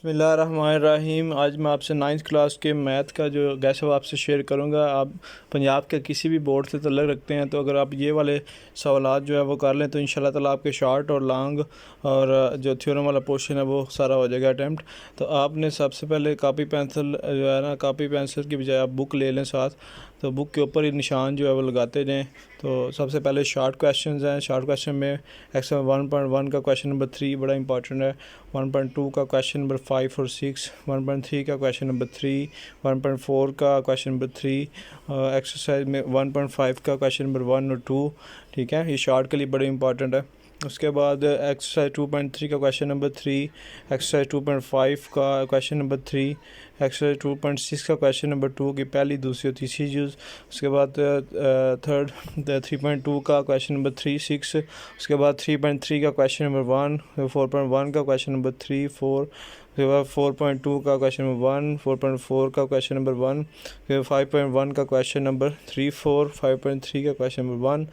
بسم اللہ الرحمن الرحیم۔ آج میں آپ سے 9th کلاس کے میتھ کا جو گیس ہے وہ آپ سے شیئر کروں گا۔ آپ پنجاب کے کسی بھی بورڈ سے تعلق رکھتے ہیں تو اگر آپ یہ والے سوالات جو ہے وہ کر لیں تو انشاءاللہ تعالیٰ آپ کے شارٹ اور لانگ اور جو تھیورم والا پورشن ہے وہ سارا ہو جائے گا اٹیمپٹ۔ تو آپ نے سب سے پہلے کاپی پینسل جو ہے نا، کاپی پینسل کی بجائے آپ بک لے لیں ساتھ، تو بک کے اوپر ہی نشان جو ہے وہ لگاتے جائیں۔ تو سب سے پہلے شارٹ کویشچنز ہیں۔ شارٹ کویشچن میں ایکسرسائز 1.1 کا کویشچن نمبر 3 بڑا امپورٹنٹ ہے، 1.2 کا کویشچن نمبر 5 اور 6، 1.3 کا کویشچن نمبر 3، 1.4 کا کویشچن نمبر 3، ایکسرسائز میں 1.5 کا کویشچن نمبر 1 اور 2، ٹھیک ہے، یہ شارٹ کے لیے بڑے امپورٹنٹ ہے۔ اس کے بعد ایکسرسائز 2.3 کا کویشچن نمبر 3، ایکسرسائز 2.5 کا کویشچن نمبر 3، ایکسرسائز 2.6 کا کویشچن نمبر 2 کی پہلی، دوسری اور تیسری یوز۔ اس کے بعد 3.2 کا کویشچن نمبر 3، 6۔ اس کے بعد 3.3 کا کویشچن نمبر 1، 4.1 کا کویشچن نمبر 3، 4۔ اس کے بعد 4.2 کا کویشچن نمبر 1، 4.4 کا کویشچن نمبر 1، 5.1 کا کویشچن نمبر 3، 4، 5.3 کا کویشچن نمبر 1،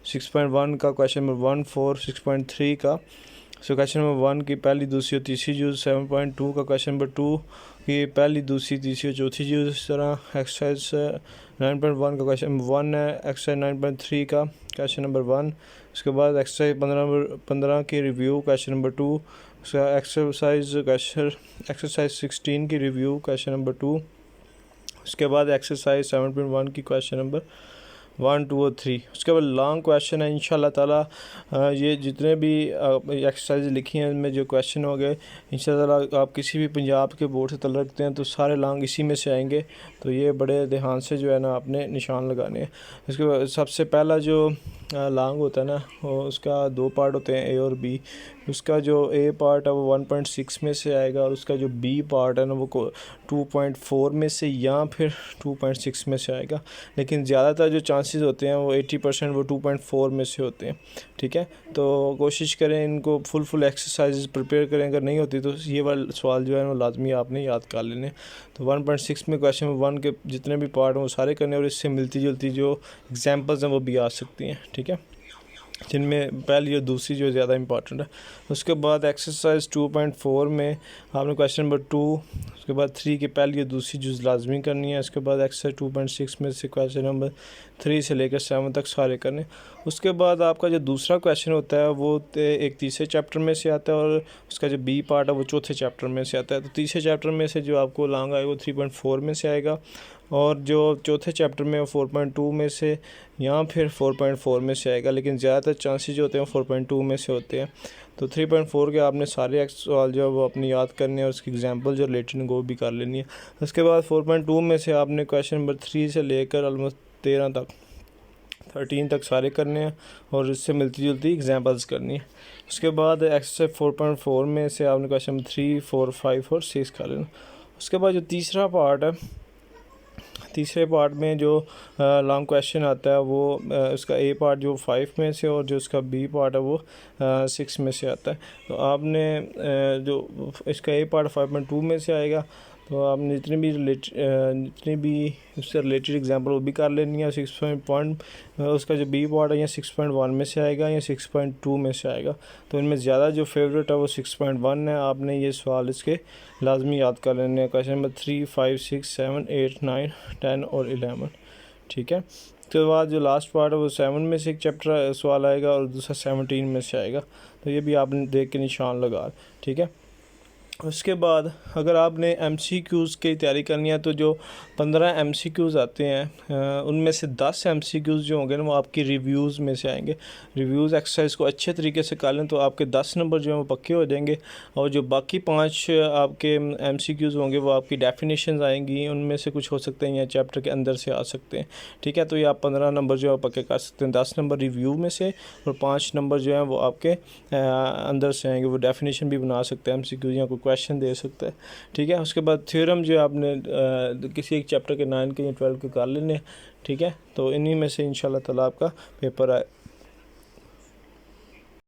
6.1 کا کویشچن نمبر 1، 4، 6.3 کا کویشچن نمبر 1 کی پہلی، دوسری اور تیسری یوز، 7.2 کا کویشچن نمبر 2 کی پہلی، دوسری، تیسری اور چوتھی یوز۔ اس طرح ایکسرسائز 9.1 کا کویشچن نمبر 1 ہے، ایکسرسائز 9.3 کا کویشچن نمبر 1۔ اس کے بعد ایکسرسائز 15 کی ریویو کویشچن نمبر 2۔ اس کا ایکسرسائز 16 کی ریویو کویشچن نمبر 2۔ اس کے بعد ایکسرسائز 7.1 کی کویشچن نمبر 1، 2 اور 3۔ اس کے بعد لانگ کویشچن ہے انشاءاللہ تعالیٰ۔ یہ جتنے بھی ایکسرسائز لکھی ہیں ان میں جو کویشچن ہو گئے انشاءاللہ تعالیٰ، آپ کسی بھی پنجاب کے بورڈ سے تعلق رکھتے ہیں تو سارے لانگ اسی میں سے آئیں گے، تو یہ بڑے دھیان سے جو ہے نا آپ نے نشان لگانے ہیں۔ اس کے بعد سب سے پہلا جو لانگ ہوتا ہے نا، وہ اس کا 2 پارٹ ہوتے ہیں، اے اور بی۔ اس کا جو اے پارٹ ہے وہ 1.6 میں سے آئے گا اور اس کا جو بی پارٹ ہے نا وہ 2.4 میں سے یا پھر 2.6 میں سے آئے گا، لیکن زیادہ تر جو چانسز ہوتے ہیں وہ 80% وہ 2.4 میں سے ہوتے ہیں، ٹھیک ہے۔ تو کوشش کریں ان کو فل ایکسرسائز پریپیئر کریں، اگر نہیں ہوتی تو یہ والا سوال جو ہے وہ لازمی آپ نے یاد کر لینے۔ تو 1.6 میں کویشچن 1 کے جتنے بھی پارٹ ہیں وہ سارے کرنے، اور اس سے ملتی جلتی جو ایگزامپلز ہیں وہ بھی آ سکتی ہیں، ٹھیک ہے، جن میں پہلی اور دوسری جو زیادہ امپورٹنٹ ہے۔ اس کے بعد ایکسرسائز 2.4 میں آپ نے کویشچن نمبر 2، اس کے بعد 3 کی پہلی اور دوسری جز لازمی کرنی ہے۔ اس کے بعد ایکسرسائز 2.6 میں سے کویشچن نمبر 3 سے لے کر 7 تک سارے کرنے۔ اس کے بعد آپ کا جو دوسرا کویشچن ہوتا ہے وہ ایک تیسرے چیپٹر میں سے آتا ہے، اور اس کا جو بی پارٹ ہے وہ چوتھے چیپٹر میں سے آتا ہے۔ تو تیسرے چیپٹر میں سے جو آپ کو لانگ آئے وہ 3.4 میں سے آئے گا، اور جو چوتھے چیپٹر میں 4.2 میں سے یا پھر 4.4 میں سے آئے گا، لیکن زیادہ تر چانسز جو ہوتے ہیں 4.2 میں سے ہوتے ہیں۔ تو 3.4 کے آپ نے سارے سوال جو ہے وہ اپنی یاد کرنے ہیں، اور اس کی ایگزامپل جو ریلیٹڈ وہ بھی کر لینی ہے۔ اس کے بعد 4.2 میں سے آپ نے کویشچن نمبر 3 سے لے کر آلموسٹ 13 تک سارے کرنے ہیں، اور اس سے ملتی جلتی ایگزامپلز کرنی ہے۔ اس کے بعد ایکسرسائز 4.4 میں سے آپ نے کویشچن نمبر 3، 4، 5 اور 6 کر لینا۔ اس کے بعد جو تیسرا پارٹ ہے، تیسرے پارٹ میں جو لانگ کویشچن آتا ہے وہ اس کا اے پارٹ جو 5 میں سے، اور جو اس کا بی پارٹ ہے وہ 6 میں سے آتا ہے۔ تو آپ نے جو اس کا اے پارٹ 5.2 میں سے آئے گا، تو آپ نے جتنی بھی اس سے ریلیٹڈ ایگزامپل وہ بھی کر لینی ہے۔ 6.1 اس کا جو بی پارٹ ہے یا 6.1 میں سے آئے گا یا 6.2 میں سے آئے گا، تو ان میں زیادہ جو فیوریٹ ہے وہ 6.1 ہے۔ آپ نے یہ سوال اس کے لازمی یاد کر لینے ہیں، کویشچن نمبر 3، 5، 6، 7، 8، 9، 10 اور 11، ٹھیک ہے۔ اس کے بعد جو لاسٹ پارٹ ہے وہ 7 میں سے ایک چیپٹر سوال آئے گا اور دوسرا 17 میں سے آئے گا، تو یہ بھی آپ نے دیکھ کے نشان لگا، ٹھیک ہے۔ اس کے بعد اگر آپ نے ایم سی کیوز کی تیاری کرنی ہے تو جو 15 ایم سی کیوز آتے ہیں ان میں سے 10 ایم سی کیوز جو ہوں گے نا وہ آپ کی ریویوز میں سے آئیں گے۔ ریویوز ایکسرسائز کو اچھے طریقے سے کر لیں تو آپ کے 10 نمبر جو ہیں وہ پکے ہو جائیں گے، اور جو باقی 5 آپ کے ایم سی کیوز ہوں گے وہ آپ کی ڈیفینیشنز آئیں گی، ان میں سے کچھ ہو سکتے ہیں یا چیپٹر کے اندر سے آ سکتے ہیں، ٹھیک ہے۔ تو یہ آپ 15 نمبر جو ہے پکے کر سکتے ہیں، 10 نمبر ریویو میں سے اور 5 نمبر جو ہیں وہ آپ کے اندر سے آئیں گے، وہ ڈیفینیشن بھی بنا سکتے ہیں ایم سی کیوز یا کوئی کویشچن دے سکتے ہیں، ٹھیک ہے۔ اس کے بعد تھیورم جو آپ نے کسی ایک چیپٹر کے 9 کے یا 12 کے کر لینے، ٹھیک ہے۔ تو انہی میں سے انشاءاللہ تعالیٰ آپ کا پیپر